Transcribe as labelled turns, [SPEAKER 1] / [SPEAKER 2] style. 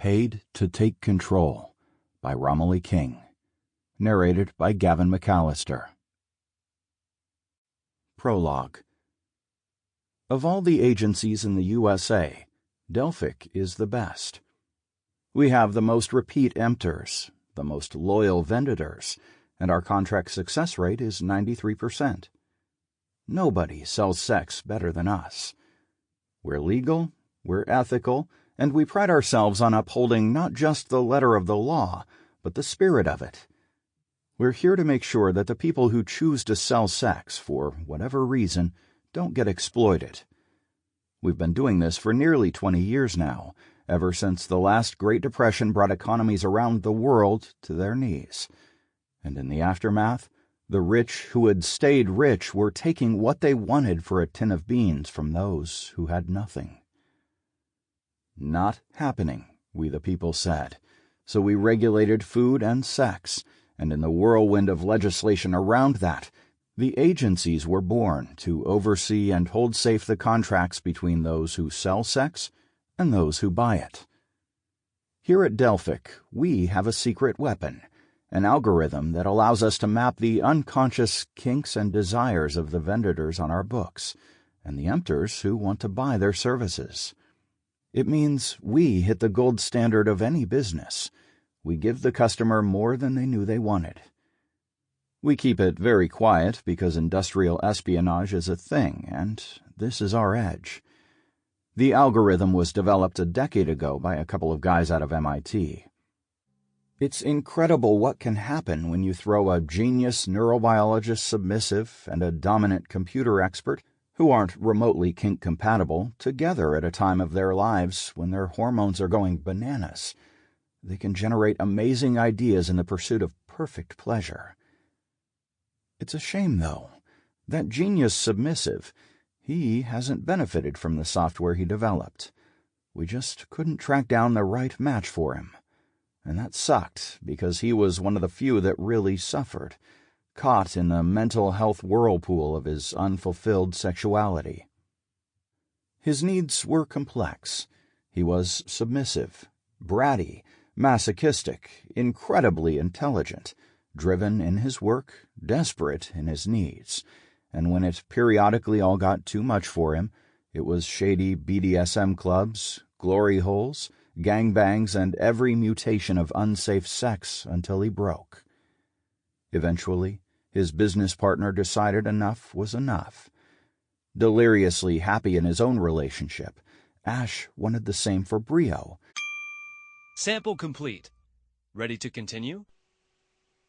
[SPEAKER 1] Paid to Take Control by Romilly King. Narrated by Gavin Mcallister. Prologue. Of all the agencies in the USA, Delphic is the best. We have the most repeat empters, the most loyal vendors, and our contract success rate is 93%. Nobody sells sex better than us. We're legal, we're ethical, and we pride ourselves on upholding not just the letter of the law, but the spirit of it. We're here to make sure that the people who choose to sell sex, for whatever reason, don't get exploited. We've been doing this for nearly 20 years now, ever since the last Great Depression brought economies around the world to their knees. And in the aftermath, the rich who had stayed rich were taking what they wanted for a tin of beans from those who had nothing. Not happening, we the people said, so we regulated food and sex, and in the whirlwind of legislation around that, the agencies were born to oversee and hold safe the contracts between those who sell sex and those who buy it. Here at Delphic, we have a secret weapon, an algorithm that allows us to map the unconscious kinks and desires of the vendors on our books, and the empters who want to buy their services. It means we hit the gold standard of any business. We give the customer more than they knew they wanted. We keep it very quiet because industrial espionage is a thing, and this is our edge. The algorithm was developed a decade ago by a couple of guys out of MIT. It's incredible what can happen when you throw a genius neurobiologist submissive and a dominant computer expert who aren't remotely kink compatible together at a time of their lives when their hormones are going bananas. They can generate amazing ideas in the pursuit of perfect pleasure. It's a shame, though. That genius submissive, he hasn't benefited from the software he developed. We just couldn't track down the right match for him. And that sucked, because he was one of the few that really suffered, caught in the mental health whirlpool of his unfulfilled sexuality. His needs were complex. He was submissive, bratty, masochistic, incredibly intelligent, driven in his work, desperate in his needs, and when it periodically all got too much for him, it was shady BDSM clubs, glory holes, gangbangs, and every mutation of unsafe sex until he broke. Eventually, his business partner decided enough was enough. Deliriously happy in his own relationship, Ash wanted the same for Brio.
[SPEAKER 2] Sample complete. Ready to continue?